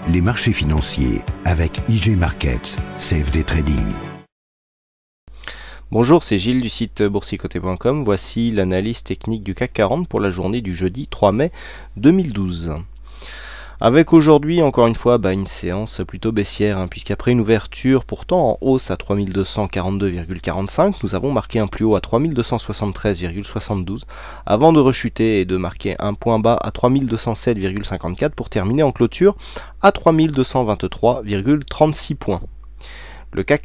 les marchés financiers avec IG Markets, CFD Trading. Bonjour, c'est Gilles du site boursicoté.com. Voici l'analyse technique du CAC 40 pour la journée du jeudi 3 mai 2012. Avec aujourd'hui, encore une fois, une séance plutôt baissière, puisqu'après une ouverture pourtant en hausse à 3242,45, nous avons marqué un plus haut à 3273,72, avant de rechuter et de marquer un point bas à 3207,54 pour terminer en clôture à 3223,36 points. Le CAC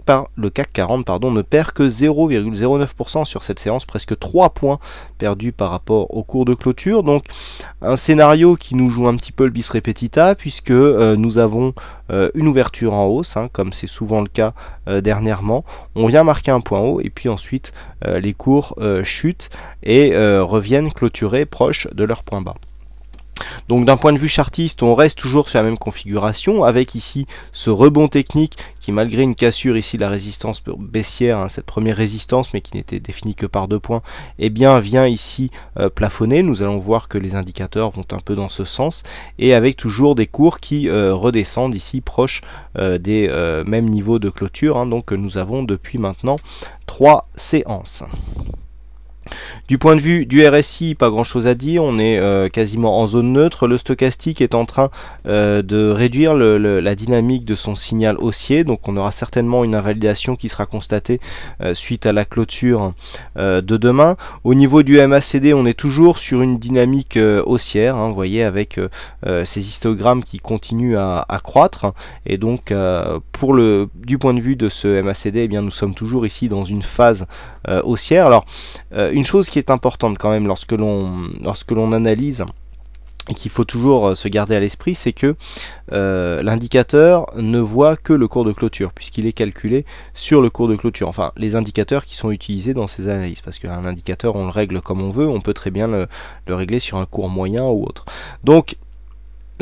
40 ne perd que 0,09% sur cette séance, presque 3 points perdus par rapport au cours de clôture. Donc un scénario qui nous joue un petit peu le bis repetita, puisque nous avons une ouverture en hausse, comme c'est souvent le cas dernièrement. On vient marquer un point haut et puis ensuite les cours chutent et reviennent clôturer proche de leur point bas. Donc d'un point de vue chartiste, on reste toujours sur la même configuration, avec ici ce rebond technique qui, malgré une cassure ici de la résistance baissière, cette première résistance mais qui n'était définie que par 2 points, vient ici plafonner. Nous allons voir que les indicateurs vont un peu dans ce sens, et avec toujours des cours qui redescendent ici proche des mêmes niveaux de clôture, donc que nous avons depuis maintenant 3 séances. Du point de vue du RSI, pas grand chose à dire, on est quasiment en zone neutre. Le stochastique est en train de réduire la dynamique de son signal haussier, donc on aura certainement une invalidation qui sera constatée suite à la clôture de demain. Au niveau du MACD, on est toujours sur une dynamique haussière, vous voyez, avec ces histogrammes qui continuent à croître, et donc du point de vue de ce MACD, nous sommes toujours ici dans une phase haussière. Alors une chose qui est importante quand même lorsque l'on analyse et qu'il faut toujours se garder à l'esprit, c'est que l'indicateur ne voit que le cours de clôture, puisqu'il est calculé sur le cours de clôture. Enfin, les indicateurs qui sont utilisés dans ces analyses, parce qu'un indicateur, on le règle comme on veut, on peut très bien le régler sur un cours moyen ou autre. Donc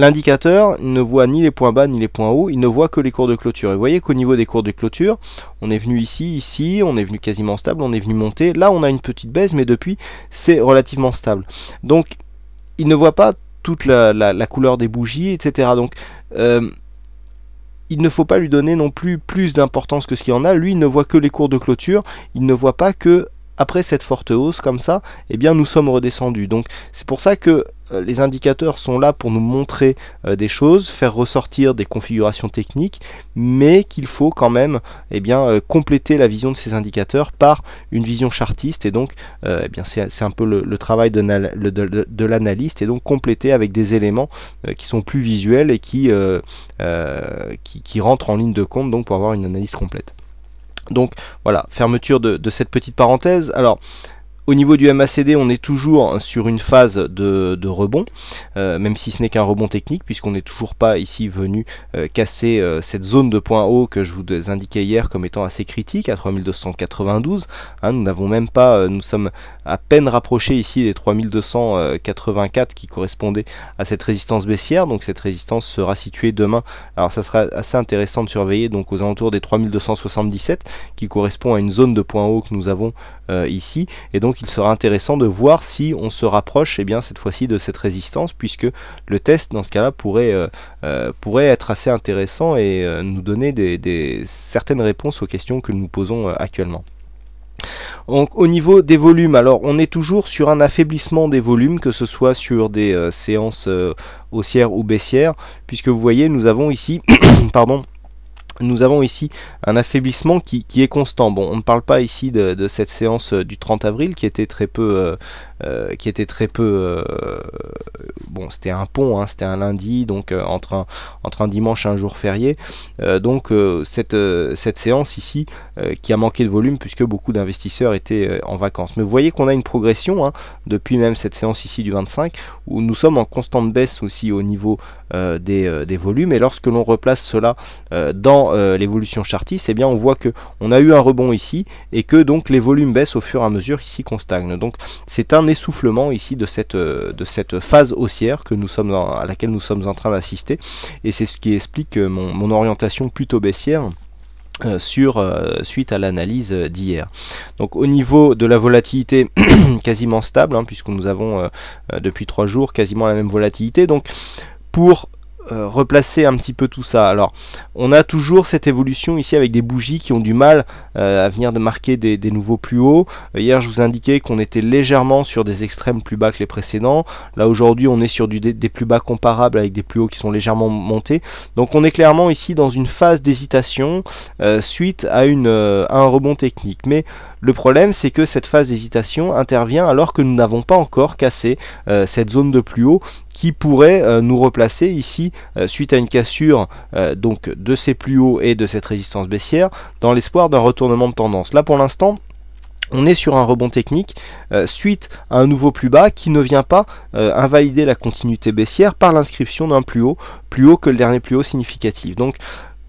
l'indicateur ne voit ni les points bas ni les points hauts, il ne voit que les cours de clôture. Et vous voyez qu'au niveau des cours de clôture, on est venu ici, on est venu quasiment stable, on est venu monter. Là, on a une petite baisse, mais depuis, c'est relativement stable. Donc, il ne voit pas toute la couleur des bougies, etc. Donc, il ne faut pas lui donner non plus d'importance que ce qu'il en a. Lui, il ne voit que les cours de clôture, il ne voit pas que après cette forte hausse comme ça, nous sommes redescendus. Donc c'est pour ça que les indicateurs sont là pour nous montrer des choses, faire ressortir des configurations techniques, mais qu'il faut quand même compléter la vision de ces indicateurs par une vision chartiste, et donc c'est un peu le travail de l'analyste, et donc compléter avec des éléments qui sont plus visuels et qui rentrent en ligne de compte, donc pour avoir une analyse complète. Donc voilà, fermeture de cette petite parenthèse. Alors, au niveau du MACD, on est toujours sur une phase de rebond, même si ce n'est qu'un rebond technique, puisqu'on n'est toujours pas ici venu casser cette zone de point haut que je vous indiquais hier comme étant assez critique, à 3292. Nous n'avons même pas, nous sommes à peine rapprochés ici des 3284 qui correspondaient à cette résistance baissière. Donc cette résistance sera située demain. Alors ça sera assez intéressant de surveiller, donc aux alentours des 3277, qui correspond à une zone de point haut que nous avons ici, et donc il sera intéressant de voir si on se rapproche cette fois-ci de cette résistance, puisque le test dans ce cas-là pourrait être assez intéressant et nous donner certaines réponses aux questions que nous posons actuellement. Donc au niveau des volumes, alors on est toujours sur un affaiblissement des volumes, que ce soit sur des séances haussières ou baissières, puisque vous voyez, nous avons ici nous avons ici un affaiblissement qui est constant. Bon, on ne parle pas ici de cette séance du 30 avril qui était très peu bon, c'était un pont, c'était un lundi, donc entre un dimanche et un jour férié. Cette séance ici qui a manqué de volume, puisque beaucoup d'investisseurs étaient en vacances. Mais vous voyez qu'on a une progression depuis même cette séance ici du 25, où nous sommes en constante baisse aussi au niveau des volumes. Et lorsque l'on replace cela dans l'évolution chartiste, on voit que on a eu un rebond ici, et que donc les volumes baissent au fur et à mesure ici qu'on stagne. Donc c'est un essoufflement ici de cette phase haussière à laquelle nous sommes en train d'assister, et c'est ce qui explique mon orientation plutôt baissière suite à l'analyse d'hier. Donc au niveau de la volatilité, quasiment stable, puisque nous avons depuis 3 jours quasiment la même volatilité. Donc pour replacer un petit peu tout ça. Alors on a toujours cette évolution ici avec des bougies qui ont du mal à venir de marquer des nouveaux plus hauts. Hier je vous indiquais qu'on était légèrement sur des extrêmes plus bas que les précédents. Là aujourd'hui on est sur des plus bas comparables avec des plus hauts qui sont légèrement montés. Donc on est clairement ici dans une phase d'hésitation suite à un rebond technique. Mais le problème c'est que cette phase d'hésitation intervient alors que nous n'avons pas encore cassé cette zone de plus haut qui pourrait nous replacer ici suite à une cassure donc de ces plus hauts et de cette résistance baissière dans l'espoir d'un retournement de tendance. Là pour l'instant on est sur un rebond technique suite à un nouveau plus bas qui ne vient pas invalider la continuité baissière par l'inscription d'un plus haut que le dernier plus haut significatif. Donc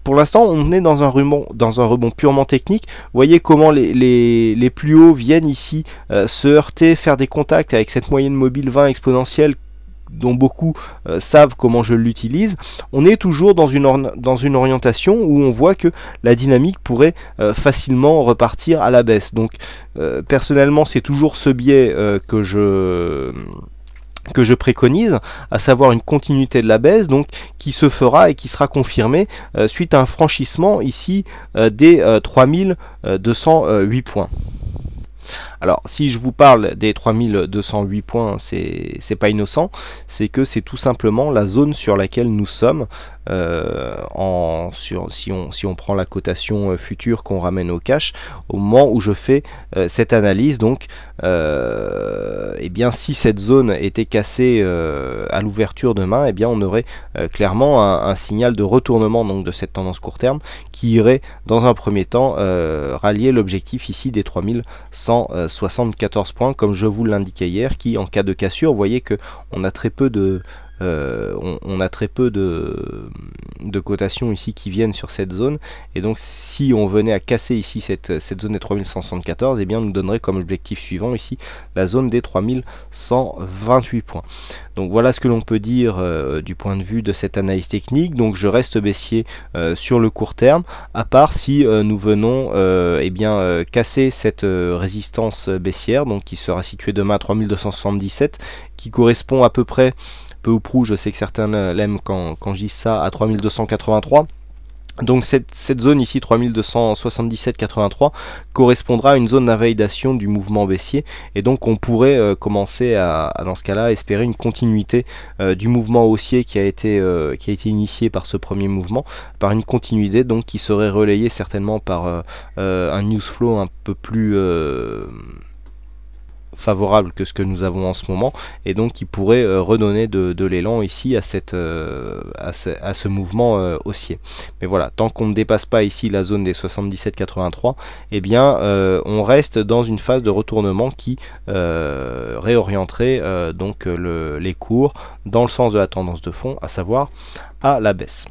pour l'instant, on est dans un rebond purement technique. Vous voyez comment les plus hauts viennent ici se heurter, faire des contacts avec cette moyenne mobile 20 exponentielle dont beaucoup savent comment je l'utilise. On est toujours dans une orientation où on voit que la dynamique pourrait facilement repartir à la baisse. Donc personnellement, c'est toujours ce biais que je préconise, à savoir une continuité de la baisse, donc qui se fera et qui sera confirmée suite à un franchissement ici des 3208 points. Alors si je vous parle des 3208 points, c'est pas innocent, c'est que c'est tout simplement la zone sur laquelle nous sommes si on prend la cotation future qu'on ramène au cash au moment où je fais cette analyse. Donc et bien si cette zone était cassée à l'ouverture demain, et bien on aurait clairement un signal de retournement donc de cette tendance court terme qui irait dans un premier temps rallier l'objectif ici des 3174 points comme je vous l'indiquais hier, qui en cas de cassure, vous voyez que on a très peu de cotations ici qui viennent sur cette zone, et donc si on venait à casser ici cette zone des 3174, et bien nous donnerait comme objectif suivant ici la zone des 3128 points. Donc voilà ce que l'on peut dire du point de vue de cette analyse technique. Donc je reste baissier sur le court terme, à part si nous venons casser cette résistance baissière, donc qui sera située demain à 3277, qui correspond à peu près, peu ou prou, je sais que certains l'aiment quand je dis ça, à 3283. Donc cette zone ici 3277,83 correspondra à une zone d'invalidation du mouvement baissier, et donc on pourrait commencer dans ce cas-là espérer une continuité du mouvement haussier qui a été initié par ce premier mouvement, par une continuité donc qui serait relayée certainement par un news flow un peu plus favorable que ce que nous avons en ce moment, et donc qui pourrait redonner de l'élan ici à ce mouvement haussier. Mais voilà, tant qu'on ne dépasse pas ici la zone des 77,83, eh bien on reste dans une phase de retournement qui réorienterait donc les cours dans le sens de la tendance de fond, à savoir à la baisse.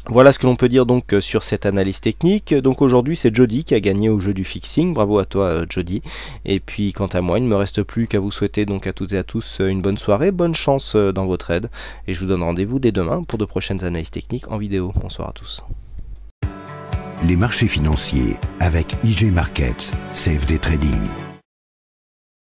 Voilà ce que l'on peut dire donc sur cette analyse technique. Donc aujourd'hui c'est Jody qui a gagné au jeu du fixing, bravo à toi Jody. Et puis quant à moi, il ne me reste plus qu'à vous souhaiter donc à toutes et à tous une bonne soirée, bonne chance dans vos trades, et je vous donne rendez-vous dès demain pour de prochaines analyses techniques en vidéo. Bonsoir à tous. Les marchés financiers avec IG Markets, CFD Trading.